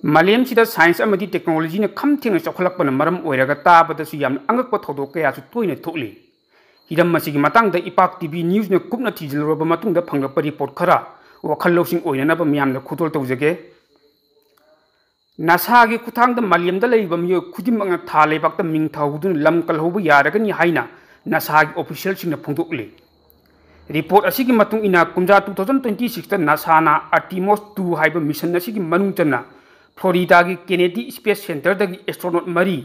मालेम सिदा science अमदी technology ने खम थेंग चौखलपन मरम ओइरगा ताबदसु याम अंगक थौदोक कयासु तोइने थोकली हिरम मसिगी मतंग द इपाक टीवी न्यूज ने कुपना थिजलरब मतुंग द फंगप रिपोर्ट खरा वखल लौसिंग ओइननब मियाम द खुतोल तौजगे नासागी खुथांग द मालेम द लेइब मियो खुदिमंग था लेबाक द मिंग थाउदुन लम कलहोब यारगनि हाइना नासागी ऑफिशियल सिंग न फोंदोकली रिपोर्ट असिगी मतुंग इना कुमजा 2026 द नासाना आर्टिमोस 2 हाइब मिशन असिगी मनुंग चना फ्लोरिडा की केनेडी स्पेस सेंटर दगी एस्ट्रोनॉट मरी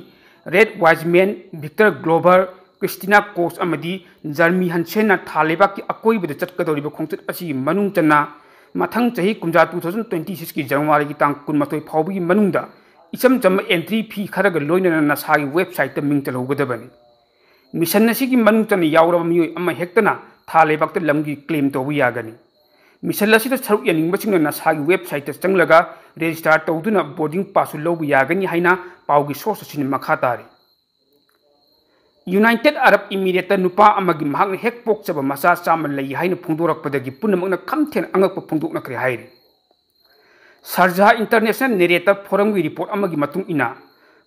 Reid Wiseman Victor Glover Christina Koch अमदी जर्मी हंसेना थालेबा की अकोइबद चटकदौरिब खोंचत असी मनुंग चना मथंग चही कुमजा 2026 की जनवरी की तांग कुनमथोय फाउबगी मनुंगदा इचम चम एंट्री फी खरग लोइनना नासागी वेबसाइट मिंग चलहोगदबनी मिशन असिगी मनुंग चना यावरब मियोय अमा हेक्तना थालेबाक लमगी क्लेम तौब यागनी मिशन असिदा सरुक यानिंगबसिंग नासागी वेबसाइट चंगलगा रेजिस्टर तौदुना बोर्डिंग पास लौब यागनी हाइना पाउगी सोर्स असिन मखा तारी यूनाइटेड अरब इमिरेट नुपा अमगी महागन हेक पोक्चब मसा चामन लई हाइना फोंदोरकपदगी पुनमकना खमथेन अंगक फोंदोकनखरे हाइरी सरजा इंटरनेशनल नेरेटर फोरम की रिपोर्ट अमगी मतुंग इना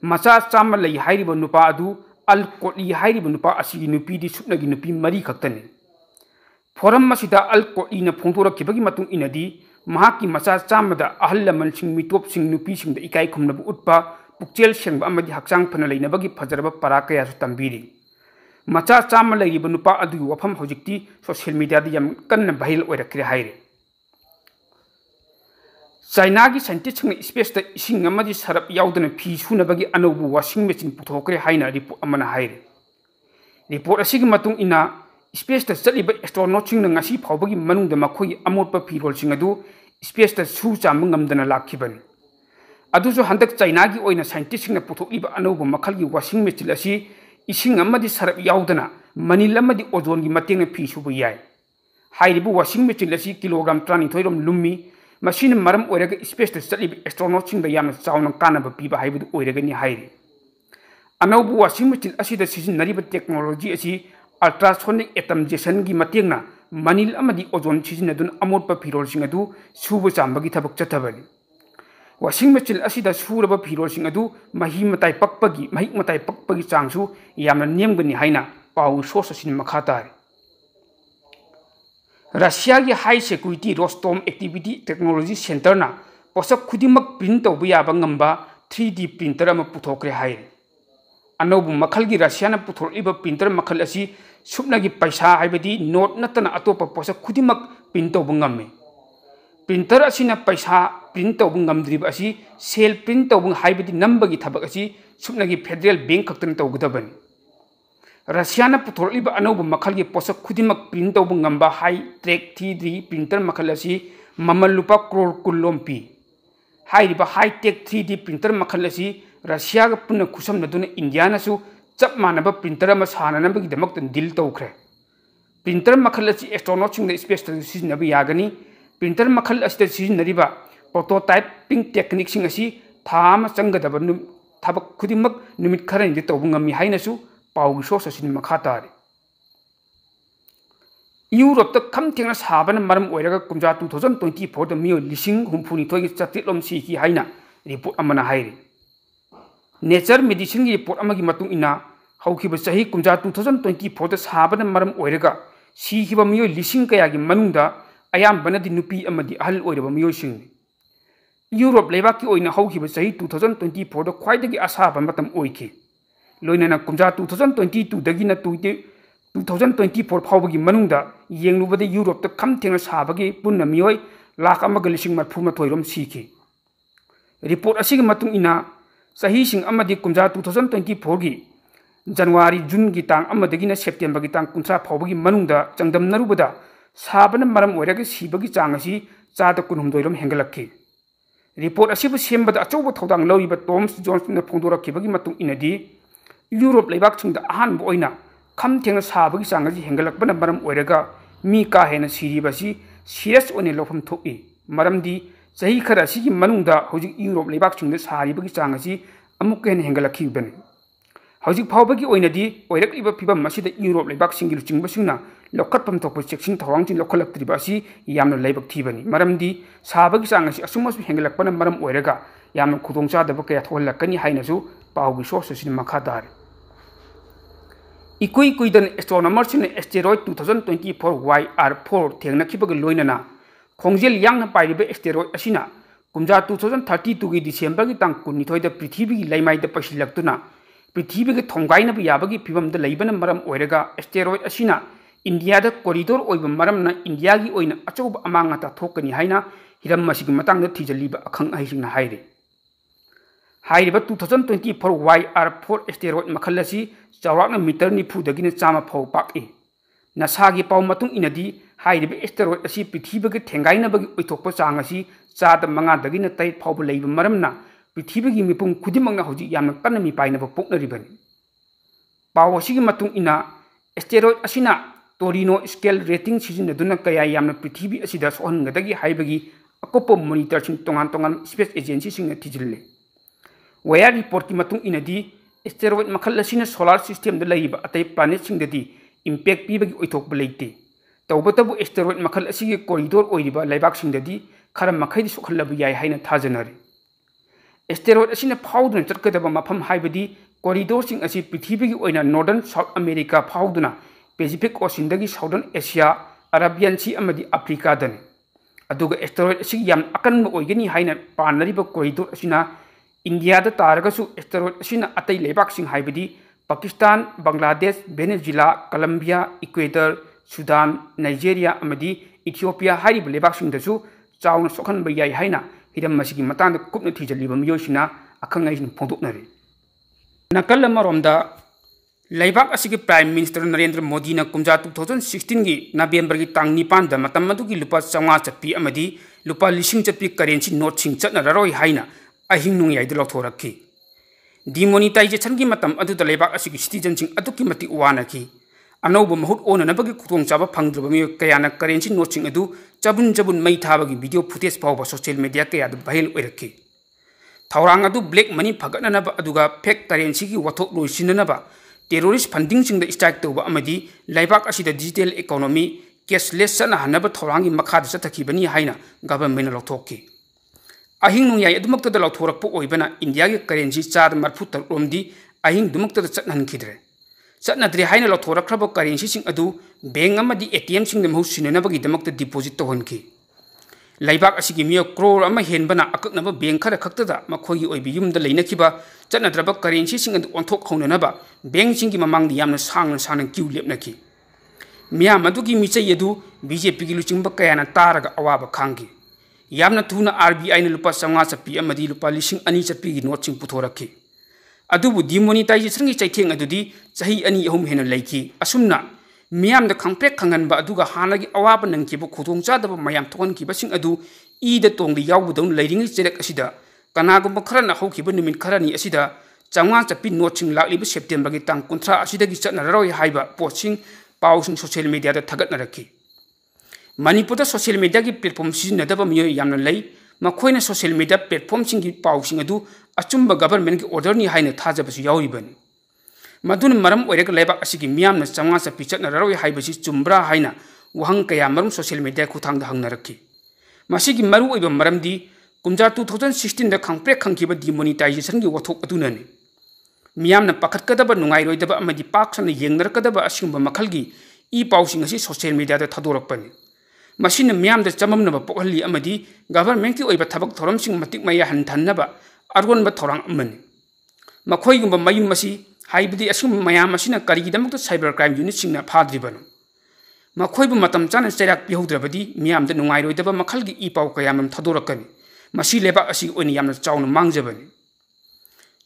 मचा चामन लई हाइरिब नुपा अदु अल कोटली हाइरिब नुपा असिगी नुपीदी सुपनगी नुपी मरी खक्तनी फोरम मसिदा अल कोटलीना फोंदोरखिबगी मतुंग इनदी महाकी मचा चामदा अहल लमनसिंग मिटोपसिंग नुपीसिंग इकाई खुमनब उट्पा पुक्चेल सेंब अमदी हक्चांग फना लेनबगी फजरब परा कयासु तंबीरी मचा चाम लेरिब नुपा अदुगी वफम हौजिक्ति सोशल मीडिया दी यम कन्न भाइरल ओइरक्रे हाइरे चाइना की साइंटिस्ट स्पेस द इसिंग अमदी सरप याउदन फी सुनबगी अनौबु वाशिंग मशीन पुथोकरे हाइना रिपोर्ट अमना हाइरे रिपोर्ट असिगी मतुंग इना स्पेस द चलिब एस्ट्रोनॉट्सिंग ngasi फाउबगी मनुंग द मखोई अमोटप फिरोलसिंग अदु स्पेस द सु चाम ngamdana लाखिबनी अदुजो हंदक चाइना की ओइना साइंटिस्टसिंग पुथोकलिब अनौब मखलगी वाशिंग मशीन असी इसिंग अमदी सरप याउदना मनिल अमदी ओजोन की मतेंग फी सुबु याय हाइरिबु वाशिंग मशीन असी किलोग्राम 32 रोम लुम्मी मशीन मरम ओइरगा space the चलिब एस्ट्रोनॉट्सिंग the yam chown कानब पीबा हाइबु ओइरगनि हाइरि अनौब वाशिंग मशीन असी द सिजनरिब टेक्नोलॉजी असी अल्ट्रासोनिक एटमजेशन की मतेंगना मनिल अमदी ओजोन सिजनदुन अमोटप फिरोलसिंग अदु सुबु चांबगी थबक चथबनी वाशिंग मशीन असिदा सुरब फिरोलसिंग अदु मही मताई पक्पगी चांगसु यामना नेमगनि हाइना पाउ सोर्स असिन मखा तारी रशिया की हाई सिक्योरिटी रोस्टोम एक्टिविटी टेक्नोलॉजी सेंटर ना पोसक खुदिमक प्रिंट तौब याबा ngamba 3D प्रिंटर अमा पुथोकरे हाइरे अनौबु मखल की रशिया ना पुथोरलिब प्रिंटर मखल असी सुपनगी पैसा हाइबदी नोट नतना अतोप पोसक खुदिमक प्रिंट तौब ngame प्रिंटर असिना पैसा प्रिंट तौब ngamdrib असी सेल प्रिंट तौब हाइबदी नंबगी थबक असी सुपनगी फेडरल बैंक खक्तन तौगदबनी रशिया ना पुथोरलिब अनौब मखल की पोसक खुदिमक प्रिंट तौब ngamba high track 3D printer मखल असी ममल लुपा करोड़ कुल्लोम पी हाइरिबा हाई टेक 3D प्रिंटर मखल असी रशिया का पुनः खुसमनदुना इंडिया नासु चप मानब प्रिंटर अमा साननबगी दमक डील तौखरे प्रिंटर मखल असी एस्ट्रोनॉट्सिंग स्पेस सिजनब यागनी प्रिंटर मखल असिद सिजनरिबा प्रोटोटाइपिंग टेक्निक्सिंग असी थाम चंगदब थबक खुदिमक निमित खरनि तौब ngami हाइनसु पाउगी सोर्स असिन मखा तारी यूरोप त खम थेंगना साबन मरम ओइरगा कुमजा 2024 द मियो लिसिंग हुमफुनी थोगी चतिलोम सी की हाइना रिपोर्ट अमना हाइरि नेचर मेडिसिन की रिपोर्ट अमगी मतुंग इना हौखिब सही कुमजा 2024 द साबन मरम ओइरगा सीखिब मियो लिसिंग कयागी मनुंगदा अयामबनदि नुपी अमदि अहल ओइरबा मियोसिंग यूरोप लेबाकी ओइना हौखिब सही 2024 द ख्वाइदगी असाबा मतम ओइखि लोइनना कुमजा 2022 दगिना 2024 फाउबगी मनुंगदा येंगनुबदे यूरोप त खम थेंगना साबगी पुन्ना मियोय लाख अमगा लिसिंग मरफुमा थोइरोम सीखि रिपोर्ट असिग मतुंग इना सही सिंग अमदि कुमजा 2024 की जनवरी जून की तांग अमदगिना सेप्टेम्बर की तांग कुंसा फाउबगी मनुंगदा चंगदम नरुबदा साबन मरम ओइरगा सीबगी चांग असी चादा कुनहुमदोइरोम हेंगलक्खि रिपोर्ट असिबु सेमबदा अचौब थौदांग लौरिबा टॉम्स जॉन्सन फोंदोरखिबगी मतुंग इनदी यूरोप लेबाकसिंगदा अहानब ओइना खम थेंगना साबगी चांग असी हेंगलक्पना मरम ओइरगा मी का हेना सीरिबसी सीरियस ओने लौफम थोकि मरमदी सही खरा असिगी मनुंगदा हौजिक यूरोप लेबाकसिंगदा सारिबगी चांग असी अमुक हेन हेंगलक्खिबनी हौजिक फाउबगी ओइनदी ओइरक्लिबा फिबम मसिदा यूरोप लेबाकसिंगी लुचिंगबसिंगना लौखटपम थोप चेक्सिंग थवांगसिंग लौखलक्त्रिबा असि यामना लेबक थीबनी मरमदी साबगी चांग असी असुमसु हेंगलक्पना मरम ओइरगा यामना खुदोंचादब कया थोहल्लकनी हाइनसु पाउगी सोर्स सिन मखा दारे इकुई कुइदन एस्ट्रोनॉमर सिन एस्टेरॉइड 2024 YR4 थेंगनखिबग लोइनना खोंजेल यांगना पाइरिबे एस्टेरॉइड असिना कुमजा 2032 की डिसेंबर की तांग 19 द पृथ्वी की लैमाइद पसिलक्तुना पृथ्वी के थोंगाइनब याबगी फिबम द लैबन मरम ओइरगा एस्टेरॉइड असिना इंडिया द कॉरिडोर ओइब मरमना इंडिया की ओइना अचौब अमांगता थोकनी हाइना हिरम मसिग मतंग द थिजलिबा अखंग हाइसिंगना हाइरे हाइरिबा 2024 YR4 एस्टेरॉइड मखल असि चौराकना मीटर 90 दगिन चामा फौ पाकि नसागी पाउ मतुंग इनदी हाइरिबा एस्टेरॉइड असि पृथ्वी के थेंगाइनबगी ओइथोकप चांग असि चाद मंगा दगिन तै फाउब लैब मरमना पृथ्वी की मिपुंग खुदिमंगना हौजी यामना कन्न मी पाइनब पोकनरिबनि पाउ असिगी मतुंग इना एस्टेरॉइड असिना टोरिनो स्केल रेटिंग सिजिनदुना कया यामना पृथ्वी असिदा सोहनगदगी हाइबगी अकोप मॉनिटर सिंग तोंगान तोंगान स्पेस एजेंसी सिंग थिजिल्ले वायर रिपोर्ट की मतुंग इनदी एस्टेरॉइड मखल असिना सोलार सिस्टम द लैब अतै प्लैनेट सिंगददी इम्पैक्ट पीबगी ओइथोकब लेते तौबतबु एस्टेरॉइड मखल असिगी कॉरिडोर ओइरिबा लैबाक सिंगददी खर मखैदि सुखल्लब याय हाइना थाजनरे एस्टेरॉइड असिना फाउदुना चटकदब मफम हाइबदी कॉरिडोर सिंग असि पृथ्वी की ओइना नॉर्दर्न साउथ अमेरिका फाउदुना Pacific Ocean southern Asia Arabian Sea अमदी अफ्रीका दने अदुगा एस्टेरॉइड असि याम अकनब ओइगनी हाइना पानरिबा कॉरिडोर असिना इंडिया द तारगसु एस्टेरॉइड असिना अतै लेबाक सिंग हाइबदी Pakistan Bangladesh Venezuela Colombia Ecuador Sudan Nigeria अमदी इथियोपिया हाइरिबा लेबाक सिंगदसु चाउन सोखनब याय हाइना हिरम मसिगी मतांग कुपन थिजलिबा मियोसिना अखंग आइसिन फोंदोकनरे नकल अमरोमदा लैबाक असिगी प्राइम मिनिस्टर नरेंद्र मोदी ना कुमजा 2016 की नवेंबर की तांग 9 दा मतम मदुगी लुपा 500 चप्पी अमदी लुपा 1000 चप्पी करेंसी नोट सिंग चटनररोय हाइना अहिंग नुंगयाइद लौथोरखी डिमोनिटाइजेशन की मतम अदुदा लैबाक असिगी सिटीजन सिंग अदुकी मति वानाखी अनौब महूट ओननबगी खुदोंचाबा फंगद्रब मियो कयाना करेंसी नोट सिंग अदु चबुन चबुन मई थाबगी वीडियो फुटेज फाउबा सोशल मीडिया कया भाइरल ओइरखी थौरांग अदु ब्लैक मनी फगतनब अदुगा फेक करेंसी की वथोक लोइसिननब टेरोरिस्ट फंडिंग सिंग द स्ट्राइक तौबा अमदी लैबाक असिदा डिजिटल इकोनॉमी कैशलेस चनहनब थौरांगी मखाद चथखिबनी हाइना गवर्नमेंट लौथोकी अहिंग नुंयाय अदुमक्तद लौथोरकप ओइबना इंडिया की करेंसी चाद मरफु तरोमदी अहिंग दुमक्तद चटनखिद्रे चटनद्रे हाइना लौथोरखरब करेंसी सिंग अदु बैंक अमदी एटीएम सिंग दमहु सिननबगी दमक्त डिपोजिट तोहनखी लैबाक असिगी मियो क्रोर अमा हेनबना अककनब बैंक खर खक्तदा मखोगी ओइबि युमदा लैनखिबा चटनद्रब करेंसी सिंग अदु ओंथोक खौननबा बैंक सिंगी ममांगदि यामना सांग क्यू लेपनखी मियाम अदुगी मिचै अदु बीजेपी की लुचिंब कयाना तारगा अवाब खांगी यामना थुना आरबीआई ने लुपा 500 चप्पी अमदी लुपा 2,000 चप्पी की नोट सिंग पुथोरखी अदुबु डिमोनिटाइजेशन की चैथेंग अदुदी चाही 2-3 हेन लैखी असुमना मियाम द खंगप्रेक खंगनबा अदुगा हानागी अवाब नंगकिबु खुदोंचादब मयाम थोहनकिबसिंग अदु ईद तोंगदि यावबदौन लैरिंगी चेरेक असिदा कनागुंबा खरना हौखिबा निमिट खरनी असिदा 500 चप्पी नोट सिंग लाक्लिबा सेप्टेम्बर की तांग 30 असिदगी चटनररोय हाइबा पोस्टिंग पाउसिंग सोशल मीडिया दा थगतनरखी मणिपुर सोशल मीडिया की प्लेटफॉर्म सिजनदब मियोय यामना लೈ मखोयना सोशल मीडिया प्लेटफॉर्म सिंग की पाउसिंग अदु अचुंबा गवर्नमेंट की ऑर्डर नि हाइना थाजबसु यावरिबनी मदुन मरम ओइरक लैबाक असिगी मियामना 500 चप्पी चटनररोय हाइबसि चुम्ब्रा हाइना वहंग कया मरम सोशल मीडिया खुथांग हंगनरखी मसिगी मरु ओइबा मरमदी कुमजा 2016 दा खंगप्रेक खंगखिबा डिमोनिटाइजेशन की वथोक अदुनने मियामना पखतकदब नुंगाइरोइदब अमदी पाकसना येंगनरकदब असिगुंबा मखलगी ई पाउसिंग असि सोशल मीडिया दा थदोरकपनि मसिन मियामदा चममनब पोहली अमदी गवर्नमेंट की ओइबा थबक थोरमसिंग मतिक मया हनथनब अरगोनब थोरांग अमनि मखोइगुंबा मयुम मसि हाइबदी असुम मयाम मसिना करिगिदमक साइबर क्राइम यूनिट सिंगना फाद्रिबनो मखोइबु मतम चाना चैराक पिहौद्रबदी मियामदा नुंगाइरोइदब मखलगी ई पाउ कयामम थदोरकनि मसि लेबा असि ओइनि यामना चाउना मांगजबनि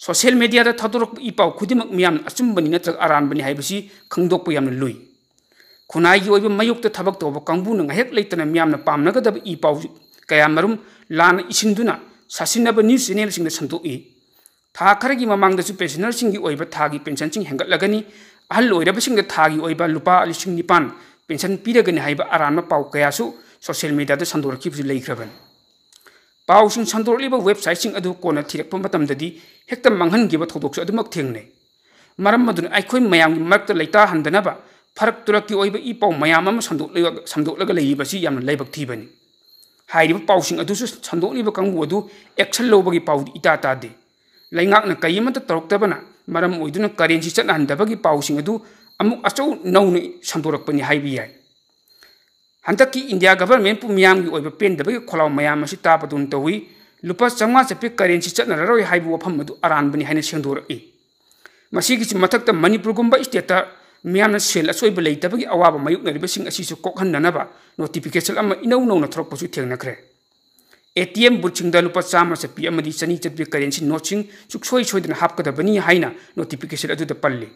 सोशल मीडिया दा थदोरक ई पाउ खुदिमक मियाम अचुंबनि नत्रक आरानबनि हाइबसि खंगदोकपु यामना लुई खुनाई ओइबा मयुक्त थबक तोब कांगबुना ngahek leitana मियामना पामनगदब ई पाउ कयामरुम लान इसिनदुना सासिनब न्यूज चैनल सिंग संतोई था खरगी ममांगदसु पेंशनर सिंगी ओइबा थागी पेंशन सिंग हेंगतलगनी अहल ओइरबसिंग थागी ओइबा लुपा 9,000 पेंशन पीरगनी हाइबा आरानमा पाउ कयासु सोशल मीडिया दा संदोरखिबसु लेख्रबन पाउ सिंग संदोरलिबा वेबसाइट सिंग अदु कोना थिरकप मतमददी हेक्ता मंगहनगिबा थोदोकसु अदुमक थेंगने मरम मदुन आइखोइ मयामगी मरक्ता लेता हंदनबा फरक तुरक की ओइबा ई पाउ मयाम संदोकलगा लेइबसि यामना लेबक थीबनी हाइरिब पाउसिंग अदुसु संदोकलिब कांगु अदु एक्शन लौबगी पाउ इता तादे लैंगाकना कयमत तौरक्तबना मरम ओइदुना करेंसी चटनाहंदबगी पाउसिंग अदु अमुक अचौ नौन संदोरकपनि हाइबि याय हंतकी इंडिया गवर्नमेंट पु मियामगी ओइब पेंदबगी खोलाव मयाम असी तापदुन तौई लुपा 500 चपि करेंसी चटनररोय हाइबु वफम अदु अरानबनि हाइना सेंदोरई मसीगी मथक्ता मणिपुर गुंबा स्टेट मियामना सेल असोइब लेतबगी अवाब मायुकनरिबसिंग असीसु कोखन्ननबा नोटिफिकेशन अमा इनौ नौना थरकपसु थेंगनखरे ATM बुचिंगदा लुपा 100 चपि अमदी चनी चपि करेंसी नोटसिंग सुक्सोय सोइदना हापकदबनी हाइना नोटिफिकेशन अदुदा पल्ले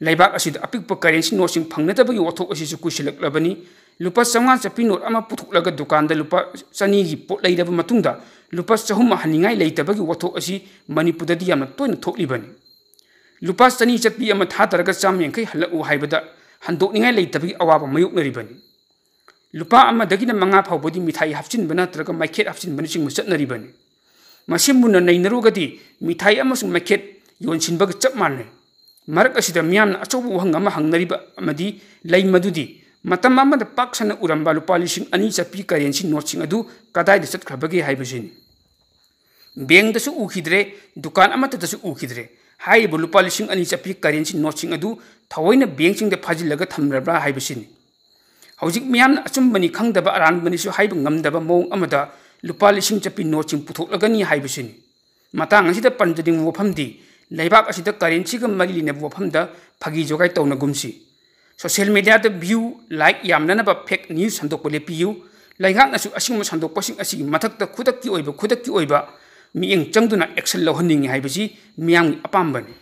लैबाक असिदा अपिकप करेंसी नोटसिंग फंगनदबगी वथोक असिसु कुइसिलक्लबनी लुपा 100 चपि नोट अमा पुथुकलगा दुकानदा लुपा 100 गी पोट लैदब मतुंगदा लुपा 100 हनिंगाय लैतबगी वथोक असी मणिपुरददी यामना तोयना थोकलिबनी लुपा 100 चपि अमा थातरगा 150 हलउ हाइबदा हंदोकनिंगाय लैतबगी अवाब मायुकनरिबनी लुपा अमदगिना मंगा फावबदी मिठाई हापचिनबना नत्रगा मैखेट हापचिनबनी सिंग चटनरिबनी मसिमुना नैनरुगदी मिठाई अमसुंग मैखेट योनसिनबग चप माने मरक असिदा मियामना अचौबु वहंग अमा हंगनरिबा अमदी लै मदुदी मतम अमदा पाक्सना उरंबा लुपा 2,000 चपि करेंसी नोटसिंग अदु कदाइदा चटखबगे हाइबसिनी बेंगदसु उखिद्रे दुकान अमतदसु उखिद्रे हाइबु लुपा 2,000 चपि करेंसी नोटसिंग अदु थवैना बेंगसिंगदा फाजिलगा थमरबा हाइबसिनी हौजिक मियामना अचुंबनी खंगदबा अरानबनीसु हाइब ngamdaba मोंग अमदा लुपा 2,000 चपि नोटसिंग पुथोकलगनी हाइबसिनी मतांग असिदा पंजदिंग वफमदी लैबाक असिदा करेंसीगा मरी लिनब वफमदा फगी जोगाई तौनगुमसी सोशल मीडिया द व्यू लाइक यामननबा फेक न्यूज संदोकप लेपियु लैगाकनासु असिंग संदोकपसिंग असिगी मथक्ता खुदक्की ओइबा मियेंग चंगदुना एक्शन लौहन्निंगी हाइबसी मियामगी अपाम्बनी